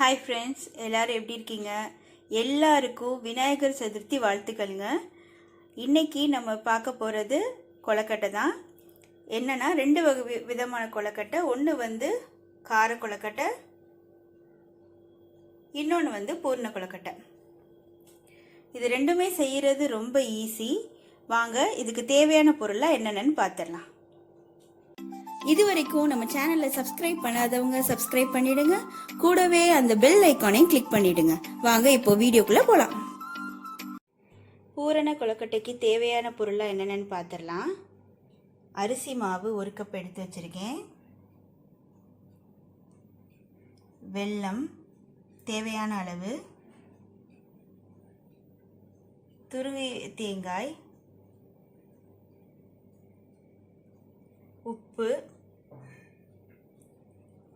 Hi friends எல்லாரும் எப்படி இருக்கீங்க? எல்லாருக்கும் விநாயகர் சதுர்த்தி வாழ்த்துக்கள்ங்க. இன்னைக்கு நம்ம பார்க்க போறது கொலக்கட்டை தான். என்னன்னா ரெண்டு விதமான கொலக்கட்டை. ஒன்னு வந்து கார கொலக்கட்டை, இன்னொன்னு வந்து பூர்ண கொலக்கட்டை. இது ரெண்டுமே செய்யறது ரொம்ப ஈஸி. வாங்க இதுக்கு தேவையான பொருள்லாம் என்னென்னு பார்த்துடலாம். இதுவரைக்கும் நம்ம சேனலை சப்ஸ்கிரைப் பண்ணாதவங்க சப்ஸ்கிரைப் பண்ணிடுங்க. கூடவே அந்த பெல் ஐக்கானையும் கிளிக் பண்ணிடுங்க. வாங்க இப்போ வீடியோக்குள்ள போலாம். பூரண கொலக்கட்டைக்கு தேவையான பொருள்லாம் என்னென்னு பார்த்துடலாம். அரிசி மாவு 1 கப் எடுத்து வச்சிருக்கேன். வெல்லம் தேவையான அளவு, துருவி தேங்காய், உப்பு.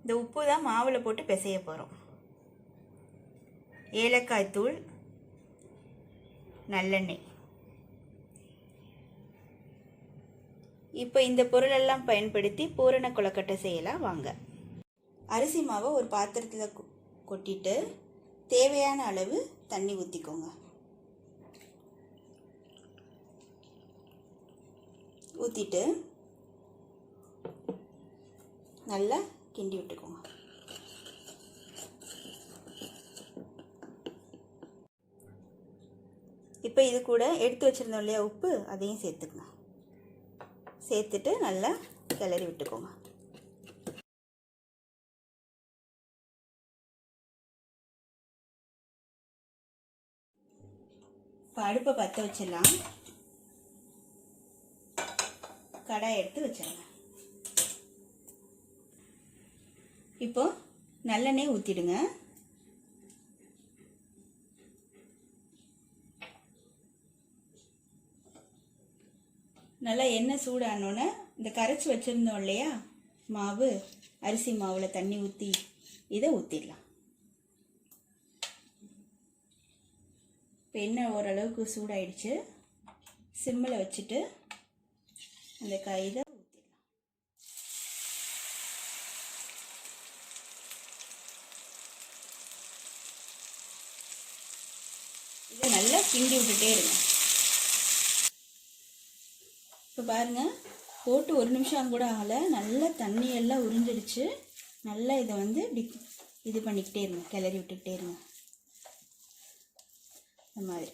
இந்த உப்பு தான் மாவில் போட்டு பிசைய போகிறோம். ஏலக்காய் தூள், நல்லெண்ணெய். இப்போ இந்த பொருளெல்லாம் பயன்படுத்தி பூரண கொலக்கட்டை செய்யலாம் வாங்க. அரிசி மாவை ஒரு பாத்திரத்தில் கொட்டிட்டு தேவையான அளவு தண்ணி ஊற்றிக்கோங்க. ஊற்றிட்டு நல்லா கிண்டி விட்டுக்கோங்க. இப்போ இது கூட எடுத்து வச்சிருந்தோம் இல்லையா உப்பு, அதையும் சேர்த்துக்கணும். சேர்த்துட்டு நல்லா கிளறி விட்டுக்கோங்க. இப்போ அடுப்பை பற்ற வச்சிடலாம். கடாய் எடுத்து வச்சிடலாம். இப்போ நல்லெண்ணெய் ஊற்றிடுங்க. நல்லா எண்ணெய் சூடானோன்னே இந்த கரைச்சி வச்சுருந்தோம் இல்லையா மாவு, அரிசி மாவில் தண்ணி ஊற்றி இதை ஊற்றிடலாம். இப்போ எண்ணெய் ஓரளவுக்கு சூடாயிடுச்சு. சிம்மில் வச்சுட்டு அந்த இதை இதை நல்லா கிண்டி விட்டுட்டே இருங்க. இப்போ பாருங்க, போட்டு 1 நிமிஷம் கூட ஆகலை, நல்லா தண்ணியெல்லாம் உறிஞ்சிடுச்சு. நல்லா இதை வந்து இது பண்ணிக்கிட்டே இருங்க, கிளறி விட்டுக்கிட்டே இருங்க. இந்த மாதிரி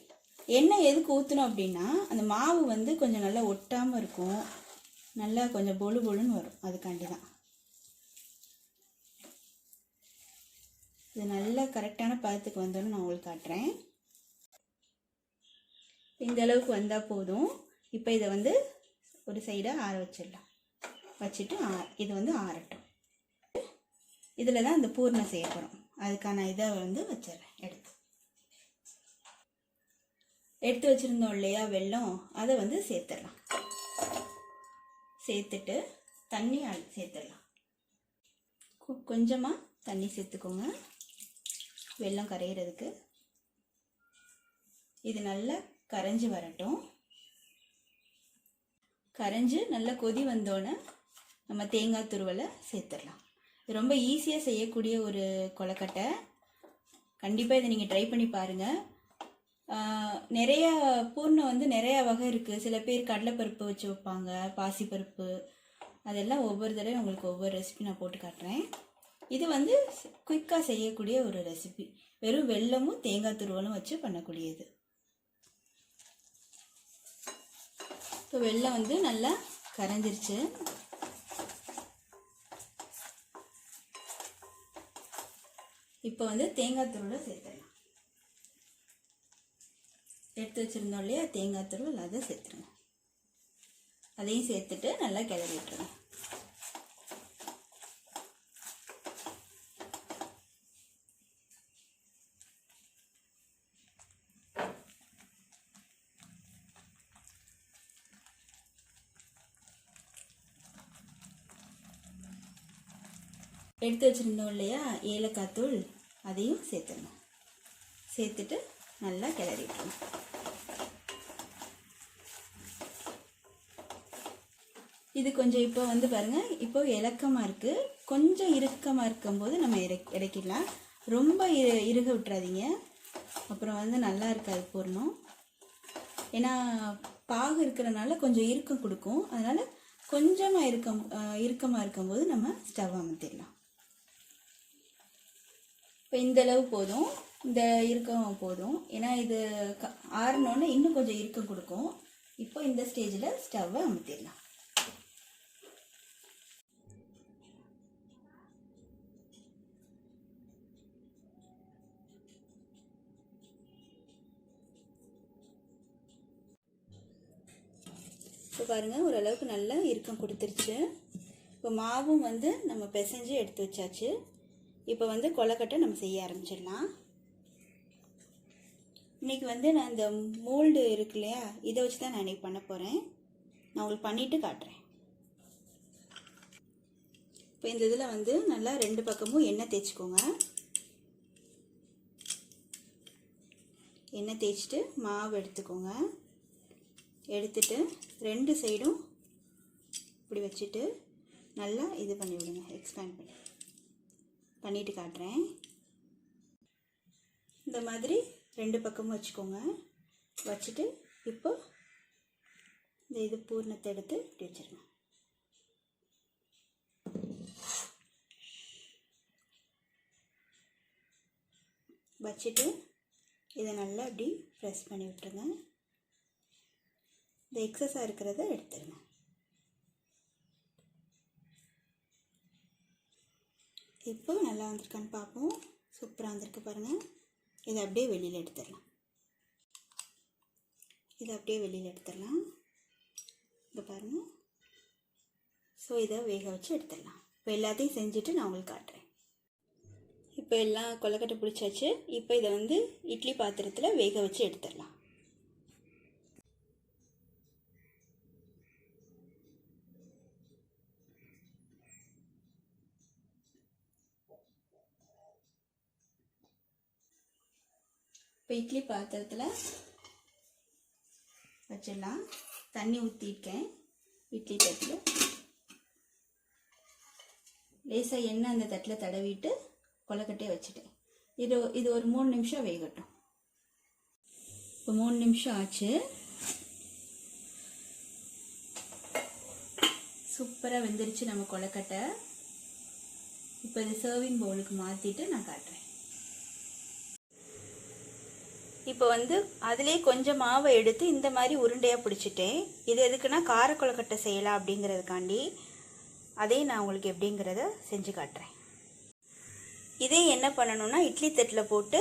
எண்ணெய் எதுக்கு ஊற்றணும் அப்படின்னா அந்த மாவு வந்து கொஞ்சம் நல்லா ஒட்டாமல் இருக்கும், நல்லா கொஞ்சம் பொழு பொழுன்னு வரும். அதுக்காண்டி தான். இது நல்லா கரெக்டான பதத்துக்கு வந்தோன்னு நான் உங்களுக்கு காட்டுறேன். இந்த அளவுக்கு வந்தால் போதும். இப்போ இதை வந்து ஒரு சைடாக ஆற வச்சிடலாம். வச்சுட்டு இது வந்து ஆறட்டும். இதில் தான் இந்த பூர்ணம் செய்ய போகிறோம். அதுக்கான இதை வந்து வச்சிடறேன். எடுத்து வச்சுருந்தோம் இல்லையா வெல்லம், அதை வந்து சேர்த்துடலாம். சேர்த்துட்டு தண்ணி சேர்த்துடலாம். கொஞ்சமாக தண்ணி சேர்த்துக்கோங்க வெல்லம் கரையிறதுக்கு. இது நல்லா கரைஞ்சி வரட்டும். கரைஞ்சி நல்லா கொதி வந்தோன்னே நம்ம தேங்காய் துருவலை சேர்த்துடலாம். இது ரொம்ப ஈஸியாக செய்யக்கூடிய ஒரு கொலக்கட்டை. கண்டிப்பாக இதை நீங்கள் ட்ரை பண்ணி பாருங்கள். நிறைய பூர்ணம் வந்து நிறையா வகை இருக்குது. சில பேர் கடலைப்பருப்பு வச்சு வைப்பாங்க, பாசிப்பருப்பு. அதெல்லாம் ஒவ்வொரு தடவை உங்களுக்கு ஒவ்வொரு ரெசிபி நான் போட்டு காட்டுறேன். இது வந்து குயிக்காக செய்யக்கூடிய ஒரு ரெசிபி. வெறும் வெல்லமும் தேங்காய் துருவலும் வச்சு பண்ணக்கூடியது. இப்போ வெல்லம் வந்து நல்லா கரைஞ்சிருச்சு. இப்போ வந்து தேங்காய் துருவலை சேர்த்துடலாம். எடுத்து வச்சுருந்தோம் இல்லையா தேங்காய் துருவல், அதை சேர்த்துருங்க. அதையும் சேர்த்துட்டு நல்லா கிளறி விட்டுருங்க. எடுத்து வச்சுருந்தோம் இல்லையா ஏலக்காய் தூள், அதையும் சேர்த்துருங்க. சேர்த்துட்டு நல்லா கிளறிட்டுருங்க. இது கொஞ்சம் இப்போ வந்து பாருங்கள், இப்போ இலக்கமாக இருக்குது. கொஞ்சம் இறுக்கமாக இருக்கும்போது நம்ம இறக்கிடலாம். ரொம்ப இறுக விட்டுறாதீங்க, அப்புறம் வந்து நல்லா இருக்காது பூர்ணம். ஏன்னா பாகு இருக்கிறனால கொஞ்சம் இறுக்கம் கொடுக்கும். அதனால் கொஞ்சமாக இறுக்கமாக இருக்கும்போது நம்ம ஸ்டவ் அமர்த்திடலாம். இப்போ இந்தளவு போதும், இந்த இறுக்கம் போதும். ஏன்னா இது ஆறினோன்னு இன்னும் கொஞ்சம் இறுக்கம் கொடுக்கும். இப்போ இந்த ஸ்டேஜில் ஸ்டவ்வை அமர்த்திடலாம். இப்போ பாருங்கள், ஓரளவுக்கு நல்லா இறுக்கம் கொடுத்துருச்சு. இப்போ மாவும் வந்து நம்ம பிசைஞ்சு எடுத்து வச்சாச்சு. இப்போ வந்து கொழுக்கட்டை நம்ம செய்ய ஆரம்பிச்சிடலாம். இன்றைக்கி வந்து நான் இந்த மோல்டு இருக்கு இல்லையா, இதை வச்சு தான் நான் இன்றைக்கி பண்ண போகிறேன். நான் உங்களுக்கு பண்ணிவிட்டு காட்டுறேன். இப்போ இந்த இதில் வந்து நல்லா 2 பக்கமும் எண்ணெய் தேய்ச்சிக்கோங்க. எண்ணெய் தேய்ச்சிட்டு மாவு எடுத்துக்கோங்க. எடுத்துட்டு 2 சைடும் இப்படி வச்சுட்டு நல்லா இது பண்ணி விடுங்க, எக்ஸ்பேண்ட் பண்ணிட்டு காட்டுறேன். இந்த மாதிரி 2 பக்கமும் வச்சுக்கோங்க. வச்சுட்டு இப்போ இந்த இது பூர்ணத்தை எடுத்து இப்படி வச்சிருங்க. வச்சுட்டு இதை நல்லா இப்படி ப்ரெஸ் பண்ணி விட்டுருங்க. இந்த எக்ஸஸாக இருக்கிறத எடுத்துருங்க. இப்போ நல்லா வந்திருக்கான்னு பார்ப்போம். சூப்பராக வந்திருக்கு பாருங்கள். இதை அப்படியே வெளியில் எடுத்துடலாம். இதை பாருங்கள். ஸோ இதை வேக வச்சு எடுத்துடலாம். இப்போ எல்லாத்தையும் செஞ்சுட்டு நான் உங்களுக்கு காட்டுறேன். இப்போ எல்லாம் கொழுக்கட்டை பிடிச்சாச்சு. இப்போ இதை வந்து இட்லி பாத்திரத்தில் வேக வச்சு எடுத்துடலாம். இப்போ இட்லி பாத்திரத்தில் வச்சிடலாம். தண்ணி ஊற்றிருக்கேன். இட்லி தட்டில் லேசாக எண்ணெய் அந்த தட்டில் தடவிட்டு கொழுக்கட்டையை வச்சுட்டேன். இது ஒரு 3 நிமிஷம் வேகட்டும். இப்போ 3 நிமிஷம் ஆச்சு. சூப்பராக வெந்துருச்சு நம்ம கொழுக்கட்டை. இப்போ இது சர்விங் பவுலுக்கு மாற்றிட்டு நான் காட்டுறேன். இப்போ வந்து அதிலே கொஞ்சம் மாவை எடுத்து இந்த மாதிரி உருண்டையாக பிடிச்சிட்டேன். இது எதுக்குன்னா கார கொழுக்கட்டை செய்யலாம் அப்படிங்கிறதுக்காண்டி. அதையும் நான் உங்களுக்கு எப்படிங்கிறத செஞ்சு காட்டுறேன். இதே என்ன பண்ணணும்னா இட்லி தட்டில் போட்டு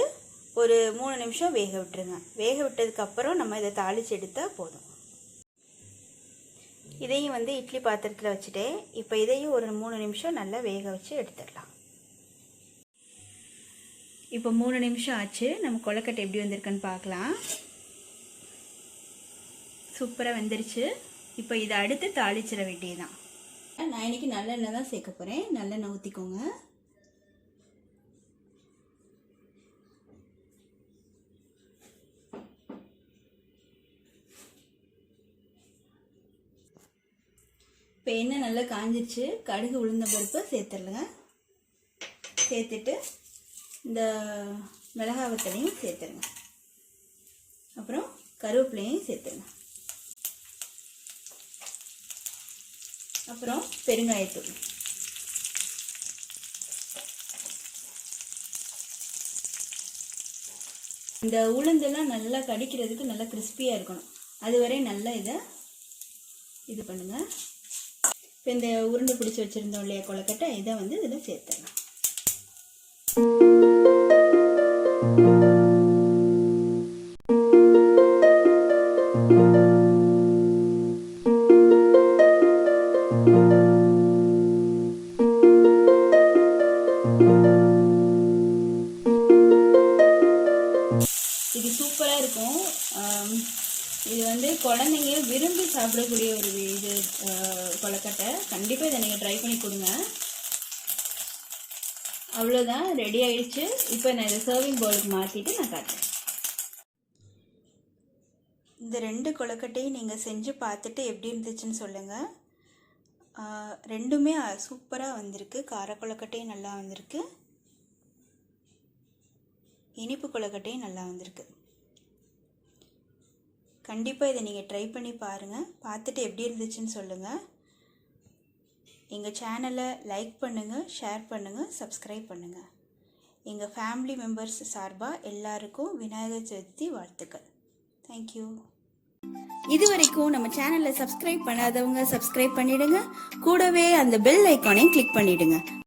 ஒரு 3 நிமிஷம் வேக விட்டுருங்க. வேக விட்டதுக்கப்புறம் நம்ம இதை தாளித்து எடுத்தால் போதும். இதையும் வந்து இட்லி பாத்திரத்தில் வச்சுட்டேன். இப்போ இதையும் ஒரு 3 நிமிஷம் நல்லா வேக வச்சு எடுத்துடலாம். இப்போ 3 நிமிஷம் ஆச்சு. நம்ம கொழுக்கட்டை எப்படி வந்திருக்குன்னு பார்க்கலாம். சூப்பராக வெந்துருச்சு. இப்போ இதை அடுத்து தாளிச்சிட வேண்டியதுதான். நான் இன்றைக்கி நல்லெண்ணெய் தான் சேர்க்க போகிறேன். நல்லெண்ணெய் ஊற்றிக்கோங்க. இப்போ எண்ணெய் நல்லா காஞ்சிருச்சு. கடுகு உளுந்த பருப்பு சேர்த்துடலுங்க. சேர்த்துட்டு இந்த மிளகாய் வத்தலையும் சேர்த்துருங்க. அப்புறம் கருவேப்பிலையும் சேர்த்துருங்க. அப்புறம் பெருங்காயத்தூள். இந்த உளுந்தெல்லாம் நல்லா கடிக்கிறதுக்கு நல்லா கிறிஸ்பியாக இருக்கணும். அதுவரை நல்லா இது பண்ணுங்க. இப்போ இந்த உருண்டை பிடிச்சி வச்சுருந்தோம் இல்லையா கொழுக்கட்டை, இதை வந்து இதில் சேர்த்துடலாம். இது சூப்பராக இருக்கும். இது வந்து குழந்தைங்க விரும்பி சாப்பிடக்கூடிய ஒரு இது கொழுக்கட்டை. கண்டிப்பாக இதை நீங்கள் ட்ரை பண்ணி கொடுங்க. அவ்வளோதான், ரெடி ஆயிடுச்சு. இப்போ நான் இதை சர்விங் பவுலுக்கு மாற்றிட்டு நான் காட்டுறேன். இந்த 2 கொழுக்கட்டையும் நீங்கள் செஞ்சு பார்த்துட்டு எப்படி இருந்துச்சுன்னு சொல்லுங்கள். ரெண்டுமே சூப்பராக வந்திருக்கு. கார கொழுக்கட்டையும் நல்லா வந்திருக்கு. இனிப்பு கொழுக்கட்டையும் நல்லா வந்திருக்கு. கண்டிப்பாக இதை நீங்கள் ட்ரை பண்ணி பாருங்கள். பார்த்துட்டு எப்படி இருந்துச்சுன்னு சொல்லுங்கள். எங்கள் சேனலை லைக் பண்ணுங்கள், ஷேர் பண்ணுங்கள், சப்ஸ்கிரைப் பண்ணுங்கள். எங்கள் ஃபேமிலி மெம்பர்ஸ் சார்பாக எல்லாருக்கும் விநாயகர் சதுர்த்தி வாழ்த்துக்கள். தேங்க்யூ. இது வரைக்கும் நம்ம சேனலை சப்ஸ்கிரைப் பண்ணாதவங்க சப்ஸ்கிரைப் பண்ணிடுங்க. கூடவே அந்த பெல் ஐக்கானையும் கிளிக் பண்ணிடுங்க.